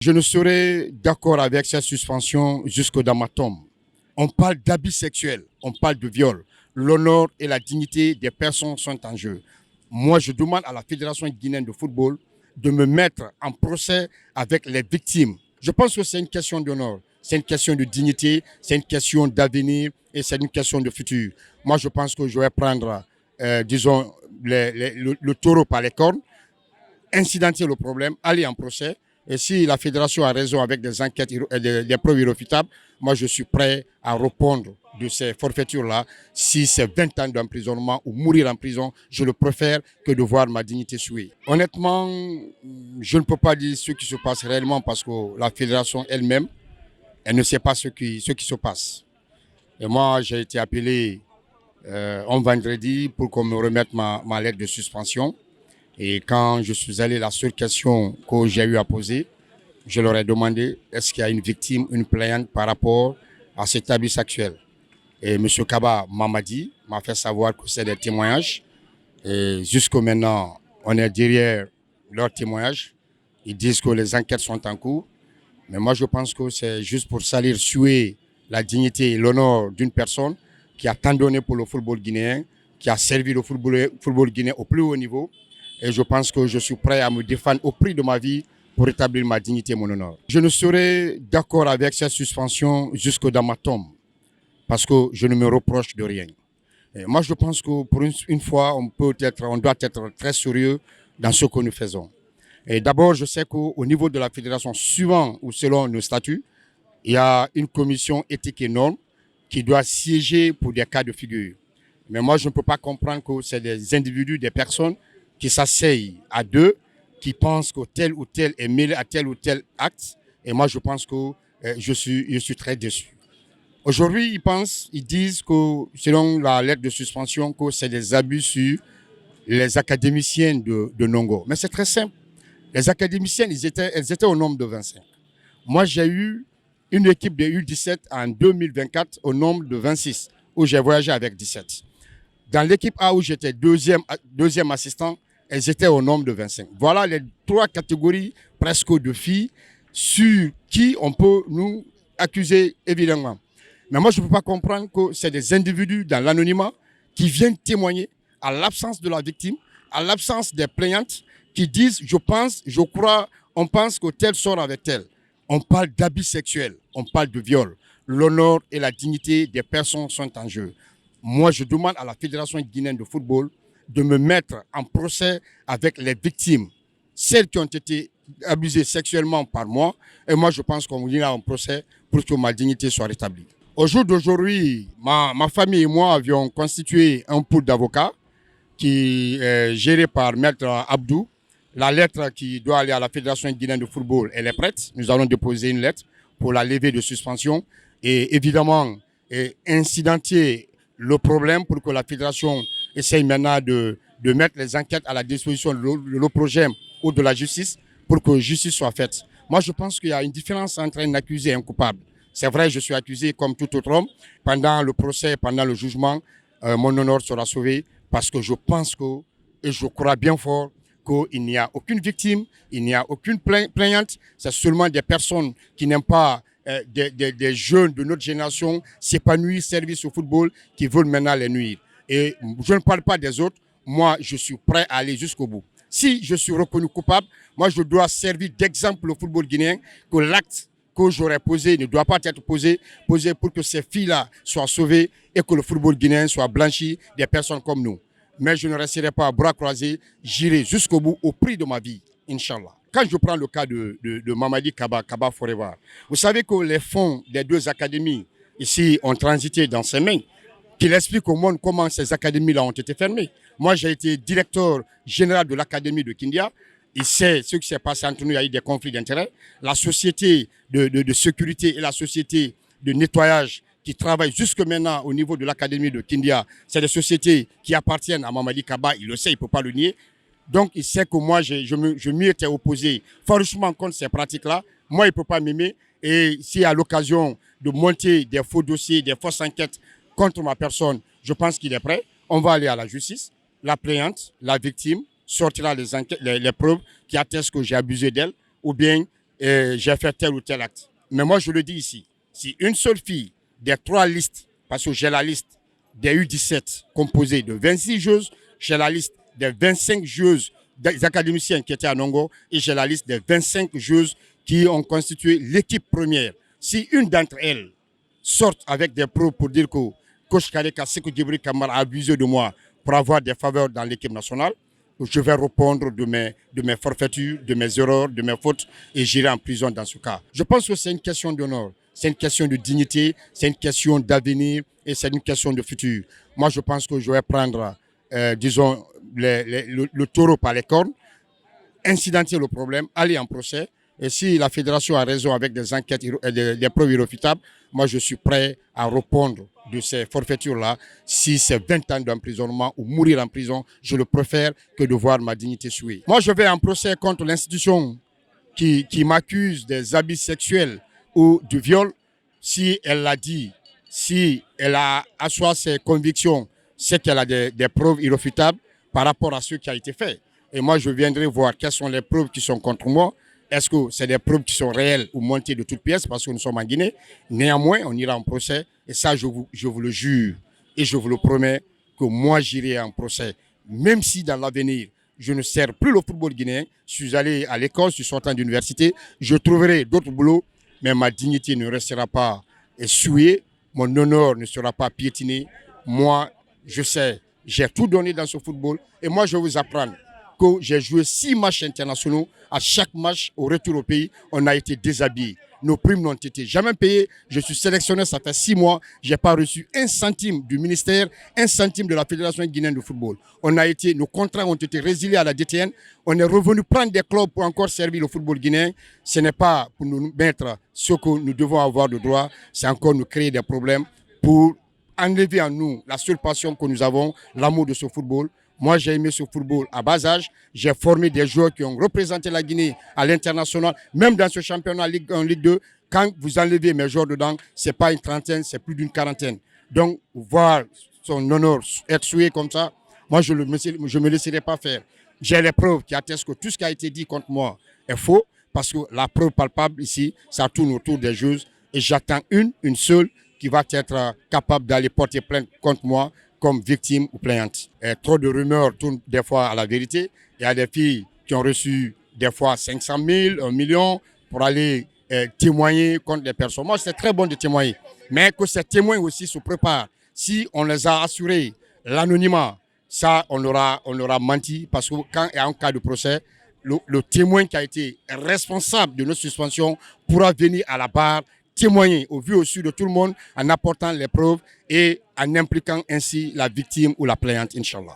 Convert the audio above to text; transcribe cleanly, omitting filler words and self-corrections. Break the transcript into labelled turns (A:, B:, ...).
A: Je ne serai d'accord avec cette suspension jusque dans ma tombe. On parle d'abus sexuels, on parle de viol. L'honneur et la dignité des personnes sont en jeu. Moi, je demande à la Fédération guinéenne de football de me mettre en procès avec les victimes. Je pense que c'est une question d'honneur, c'est une question de dignité, c'est une question d'avenir et c'est une question de futur. Moi, je pense que je vais prendre, disons, le taureau par les cornes, incidenter le problème, aller en procès. Et si la fédération a raison avec des enquêtes, des preuves irréfutables, moi je suis prêt à répondre de ces forfaitures-là. Si c'est 20 ans d'emprisonnement ou mourir en prison, je le préfère que de voir ma dignité souillée. Honnêtement, je ne peux pas dire ce qui se passe réellement parce que la fédération elle-même, elle ne sait pas ce qui se passe. Et moi, j'ai été appelé un vendredi pour qu'on me remette ma lettre de suspension. Et quand je suis allé, la seule question que j'ai eu à poser, je leur ai demandé est-ce qu'il y a une victime, une plaignante par rapport à cet abus sexuel. Et M. Kaba m'a dit, m'a fait savoir que c'est des témoignages. Et jusqu'à maintenant, on est derrière leurs témoignages. Ils disent que les enquêtes sont en cours. Mais moi, je pense que c'est juste pour salir, suer la dignité et l'honneur d'une personne qui a tant donné pour le football guinéen, qui a servi le football guinéen au plus haut niveau. Et je pense que je suis prêt à me défendre au prix de ma vie pour rétablir ma dignité et mon honneur. Je ne serai d'accord avec cette suspension jusque dans ma tombe parce que je ne me reproche de rien. Et moi, je pense que pour une fois, on doit être très sérieux dans ce que nous faisons. Et d'abord, je sais qu'au niveau de la fédération, suivant ou selon nos statuts, il y a une commission éthique et normes qui doit siéger pour des cas de figure. Mais moi, je ne peux pas comprendre que c'est des individus, des personnes qui s'asseyent à deux, qui pensent que tel ou tel est mêlé à tel ou tel acte. Et moi, je pense que je suis très déçu. Aujourd'hui, ils disent que, selon la lettre de suspension, que c'est des abus sur les académiciens de Nongo. Mais c'est très simple. Les académiciens, elles étaient au nombre de 25. Moi, j'ai eu une équipe de U17 en 2024 au nombre de 26, où j'ai voyagé avec 17. Dans l'équipe A, où j'étais deuxième assistant, elles étaient au nombre de 25. Voilà les trois catégories presque de filles sur qui on peut nous accuser, évidemment. Mais moi, je ne peux pas comprendre que c'est des individus dans l'anonymat qui viennent témoigner à l'absence de la victime, à l'absence des plaignantes, qui disent « je pense, je crois, on pense que tel sort avec tel ». On parle d'abus sexuels, on parle de viol. L'honneur et la dignité des personnes sont en jeu. Moi, je demande à la Fédération guinéenne de football de me mettre en procès avec les victimes, celles qui ont été abusées sexuellement par moi. Et moi, je pense qu'on ira en procès pour que ma dignité soit rétablie. Au jour d'aujourd'hui, ma famille et moi avions constitué un pool d'avocats qui est géré par Maître Abdou. La lettre qui doit aller à la Fédération guinéenne de football, elle est prête. Nous allons déposer une lettre pour la levée de suspension et évidemment incidenter le problème pour que la Fédération essaye maintenant de mettre les enquêtes à la disposition de l'OPROGEM ou de la justice pour que justice soit faite. Moi, je pense qu'il y a une différence entre un accusé et un coupable. C'est vrai, je suis accusé comme tout autre homme. Pendant le procès, pendant le jugement, mon honneur sera sauvé parce que je pense que, et je crois bien fort, qu'il n'y a aucune victime, il n'y a aucune plaignante. C'est seulement des personnes qui n'aiment pas des jeunes de notre génération s'épanouir, servir au football, qui veulent maintenant les nuire. Et je ne parle pas des autres. Moi, je suis prêt à aller jusqu'au bout. Si je suis reconnu coupable, moi, je dois servir d'exemple au football guinéen que l'acte que j'aurais posé ne doit pas être posé pour que ces filles-là soient sauvées et que le football guinéen soit blanchi des personnes comme nous. Mais je ne resterai pas à bras croisés, j'irai jusqu'au bout au prix de ma vie, Inch'Allah. Quand je prends le cas de Mamadi Kaba, Kaba Forever, vous savez que les fonds des deux académies ici ont transité dans ses mains, qu'il explique au monde comment ces académies-là ont été fermées. Moi, j'ai été directeur général de l'académie de Kindia. Il sait ce qui s'est passé entre nous, il y a eu des conflits d'intérêts. La société de sécurité et la société de nettoyage qui travaillent jusque maintenant au niveau de l'académie de Kindia, c'est des sociétés qui appartiennent à Mamadi Kaba, il le sait, il ne peut pas le nier. Donc, il sait que moi, je m'y étais opposé farouchement contre ces pratiques-là. Moi, il ne peut pas m'aimer. Et s'il y a l'occasion de monter des faux dossiers, des fausses enquêtes contre ma personne, je pense qu'il est prêt. On va aller à la justice. La plaignante, la victime, sortira les preuves qui attestent que j'ai abusé d'elle, ou bien et j'ai fait tel ou tel acte. Mais moi, je le dis ici, si une seule fille des 3 listes, parce que j'ai la liste des U17 composée de 26 joueuses, j'ai la liste des 25 joueuses des académiciens qui étaient à Nongo et j'ai la liste des 25 joueuses qui ont constitué l'équipe première. Si une d'entre elles sort avec des preuves pour dire que Coach Kareka Sekou Djibril Kamara a abusé de moi pour avoir des faveurs dans l'équipe nationale, je vais répondre de mes forfaitures, de mes erreurs, de mes fautes et j'irai en prison dans ce cas. Je pense que c'est une question d'honneur, c'est une question de dignité, c'est une question d'avenir et c'est une question de futur. Moi, je pense que je vais prendre, disons, le taureau par les cornes, incidenter le problème, aller en procès. Et si la fédération a raison avec des enquêtes, des preuves irréfutables, moi je suis prêt à répondre de ces forfaitures-là. Si c'est 20 ans d'emprisonnement ou mourir en prison, je le préfère que de voir ma dignité souillée. Moi je vais en procès contre l'institution qui m'accuse des abus sexuels ou du viol. Si elle l'a dit, si elle a assoit ses convictions, c'est qu'elle a des preuves irréfutables par rapport à ce qui a été fait. Et moi je viendrai voir quelles sont les preuves qui sont contre moi. Est-ce que c'est des preuves qui sont réelles ou montées de toutes pièces parce que nous sommes en Guinée? Néanmoins, on ira en procès. Et ça, je vous le jure et je vous le promets que moi, j'irai en procès. Même si dans l'avenir, je ne sers plus le football guinéen, je suis allé à l'école, je suis sortant d'université, je trouverai d'autres boulots, mais ma dignité ne restera pas souillée, mon honneur ne sera pas piétiné. Moi, je sais, j'ai tout donné dans ce football et moi, je vais vous apprendre que j'ai joué 6 matchs internationaux. À chaque match, au retour au pays, on a été déshabillés. Nos primes n'ont été jamais payées. Je suis sélectionné, ça fait 6 mois. Je n'ai pas reçu 1 centime du ministère, 1 centime de la Fédération guinéenne de football. Nos contrats ont été résiliés à la DTN. On est revenu prendre des clubs pour encore servir le football guinéen. Ce n'est pas pour nous mettre ce que nous devons avoir de droit. C'est encore nous créer des problèmes pour enlever en nous la seule passion que nous avons, l'amour de ce football. Moi, j'ai aimé ce football à bas âge. J'ai formé des joueurs qui ont représenté la Guinée à l'international, même dans ce championnat Ligue 1, Ligue 2. Quand vous enlevez mes joueurs dedans, ce n'est pas une trentaine, c'est plus d'une quarantaine. Donc, voir son honneur être souillé comme ça, moi, je ne me laisserai pas faire. J'ai les preuves qui attestent que tout ce qui a été dit contre moi est faux, parce que la preuve palpable ici, ça tourne autour des joueuses. Et j'attends une seule, qui va être capable d'aller porter plainte contre moi comme victime ou plaignante. Trop de rumeurs tournent des fois à la vérité. Il y a des filles qui ont reçu des fois 500 000, 1 million pour aller témoigner contre des personnes. Moi, c'est très bon de témoigner. Mais que ces témoins aussi se préparent. Si on les a assurés l'anonymat, ça, on leur a menti. Parce que quand il y a un cas de procès, le témoin qui a été responsable de notre suspension pourra venir à la barre témoigner au vu au su de tout le monde en apportant les preuves et en impliquant ainsi la victime ou la plaignante, Inch'Allah.